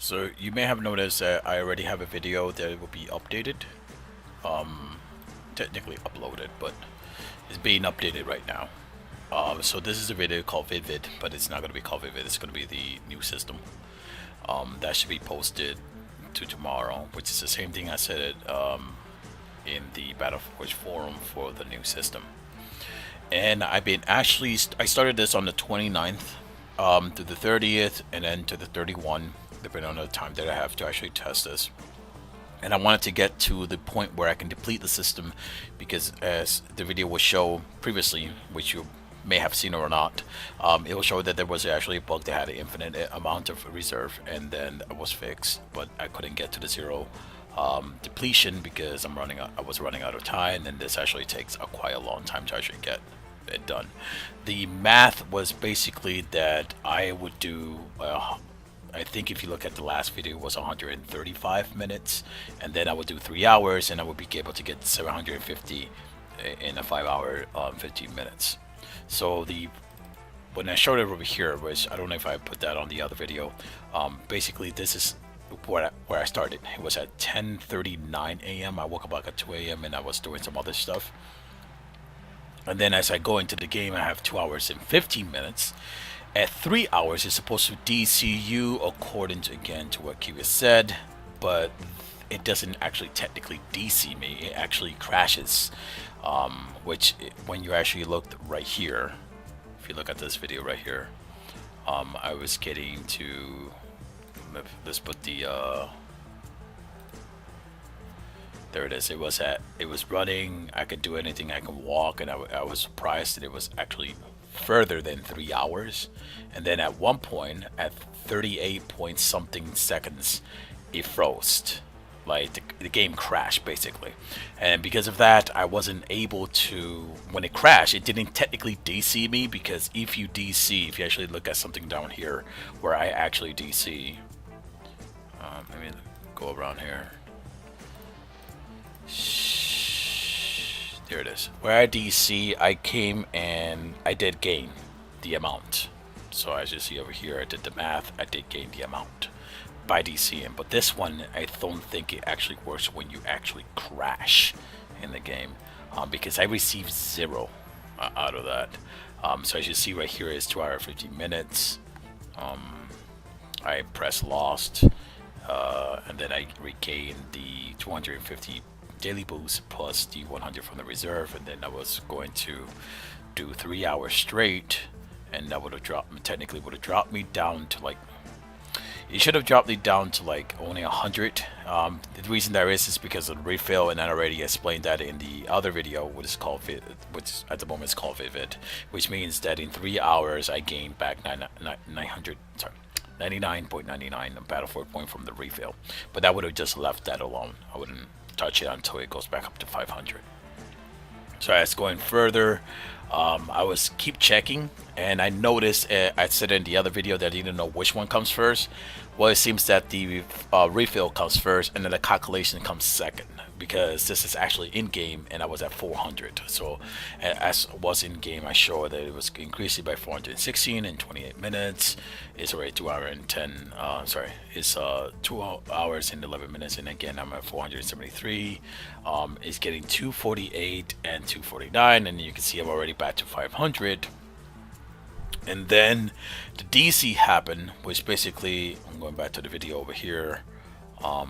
So you may have noticed that I already have a video that will be updated. Um, Technically uploaded, but it's being updated right now. So this is a video called Vivid, but it's not going to be called Vivid. It's going to be the new system. That should be posted to tomorrow, which is the same thing I said it in the Battleforge forum for the new system. And I started this on the 29th to the 30th, and then to the 31, depending on the time that I have to actually test this. And I wanted to get to the point where I can deplete the system, because as the video will show previously, which you may have seen or not, it will show that there was actually a bug that had an infinite amount of reserve, and then it was fixed, but I couldn't get to the zero depletion because I was running out of time, and this actually takes quite a long time to actually get it done. The math was basically that I would do I think if you look at the last video, it was 135 minutes, and then I would do 3 hours, and I would be able to get 750 in a 5 hour 15 minutes. So when I showed it over here, which I don't know if I put that on the other video, basically this is where I started. It was at 10:39 a.m. I woke up like at 2 a.m. and I was doing some other stuff. And then as I go into the game, I have 2 hours and 15 minutes. At 3 hours, it's supposed to DC you according to, again, to what Kiva said, but it doesn't actually technically DC me. It actually crashes, when you actually look right here, if you look at this video right here, I was getting to, let's put the, there it is. It was running. I could do anything. I could walk, and I was surprised that it was actually further than 3 hours. And then at one point, at 38 point something seconds, it froze. Like the game crashed basically, and because of that, I wasn't able to. When it crashed, it didn't technically DC me, because if you actually look at something down here where I actually DC, let me go around here. There it is. Where I DC, I came and I did gain the amount. So as you see over here, I did the math. I did gain the amount by DCing. But this one, I don't think it actually works when you actually crash in the game, because I received 0 out of that. So as you see right here is 2 hours 15 minutes. I press lost, and then I regained the 250 daily boost plus the 100 from the reserve, and then I was going to do 3 hours straight, and that would have dropped me down to like, it should have dropped me down to like only 100. The reason there is because of the refill, and I already explained that in the other video, which at the moment is called Vivid, which means that in 3 hours I gained back 900, sorry, 99.99 Battlefield point from the refill. But that would have just left that alone. I wouldn't touch it until it goes back up to 500. So as going further, I was keep checking, and I noticed, I said in the other video that I didn't know which one comes first. Well, it seems that the refill comes first, and then the calculation comes second, because this is actually in game, and I was at 400. So as was in game, I showed that it was increasing by 416 in 28 minutes. It's already 2 hours and 10. It's 2 hours and 11 minutes, and again I'm at 473. It's getting 248 and 249, and you can see I'm already back to 500. And then the DC happened, which basically, I'm going back to the video over here. I'll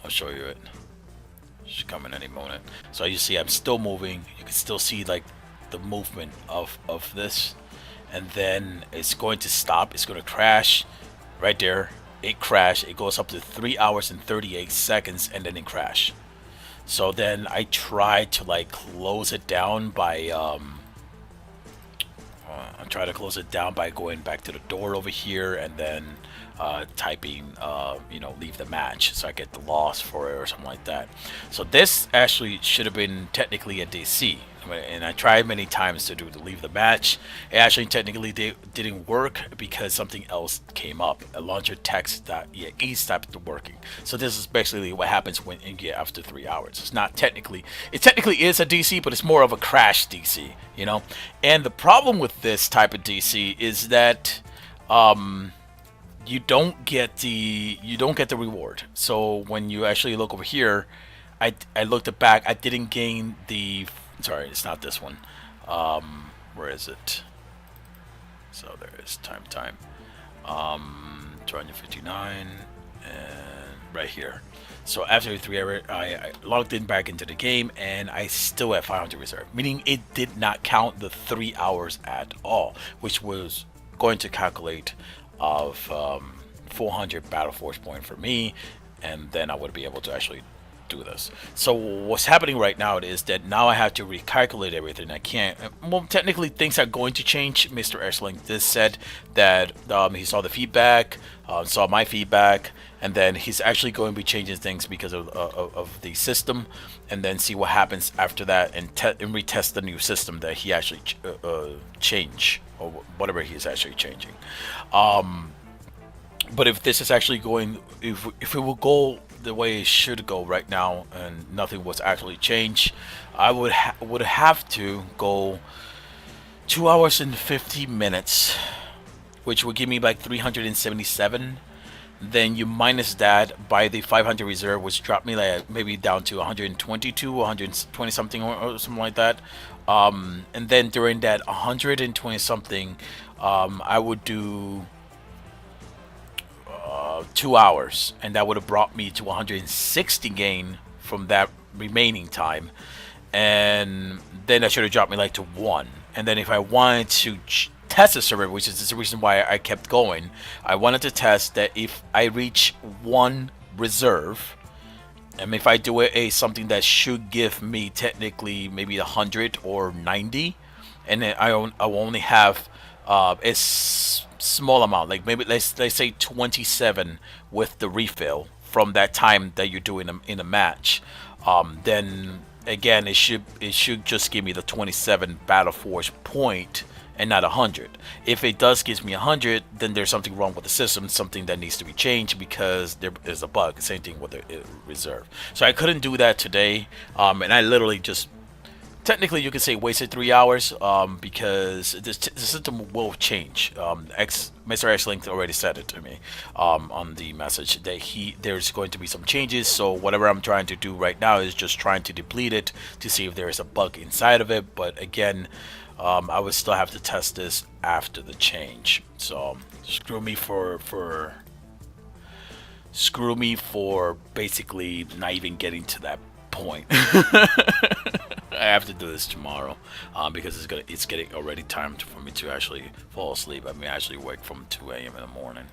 show you it. Should come in any moment. So you see I'm still moving. You can still see like the movement of this, and then it's going to stop. It's going to crash right there. It crashed. It goes up to 3 hours and 38 seconds, and then it crashed. So then I tried to like close it down by going back to the door over here, and then typing leave the match, so I get the loss for it or something like that. So this actually should have been technically a DC, and I tried many times to leave the match. It actually technically didn't work because something else came up. A launcher text.exe stopped working. So this is basically what happens when you get after 3 hours. It technically is a DC, but it's more of a crash DC, And the problem with this type of DC is that you don't get the reward. So when you actually look over here, I looked it back. I didn't gain the. Sorry, it's not this one. Where is it? So there is time. 259 and right here. So after 3 hours, I logged in back into the game and I still have 500 reserve, meaning it did not count the 3 hours at all, which was going to calculate of 400 Battle Force point for me, and then I would be able to actually do this. So what's happening right now is that now I have to recalculate everything. I can't. Well, technically things are going to change. Mr. Ersling just said that he saw the feedback, saw my feedback, and then he's actually going to be changing things because of the system, and then see what happens after that, and retest the new system that he actually change, or whatever he's actually changing. But if this is actually going, if it will go the way it should go right now, and nothing was actually changed, I would have to go 2 hours and 50 minutes, which would give me like 377. Then you minus that by the 500 reserve, which dropped me like maybe down to 122, 120 something, or something like that. And then during that 120 something, I would do 2 hours, and that would have brought me to 160 gain from that remaining time, and then that should have dropped me like to 1. And then if I wanted to test the server, which is the reason why I kept going, I wanted to test that if I reach 1 reserve, and if I do something that should give me technically maybe 100 or 90, and then I will only have a small amount, like maybe let's say 27 with the refill from that time that you're doing in a match. Then again, it should just give me the 27 Battle Force point and not 100. If it does gives me 100, then there's something wrong with the system, something that needs to be changed because there is a bug. Same thing with the reserve. So I couldn't do that today, and I literally just, technically you could say, wasted 3 hours, because the system will change. Mr. X-Link already said it to me on the message that there's going to be some changes. So whatever I'm trying to do right now is just trying to deplete it to see if there is a bug inside of it. But again, I would still have to test this after the change. So screw me for basically not even getting to that point. I have to do this tomorrow, because it's getting already time for me to actually fall asleep. I mean, actually wake from 2 a.m. in the morning.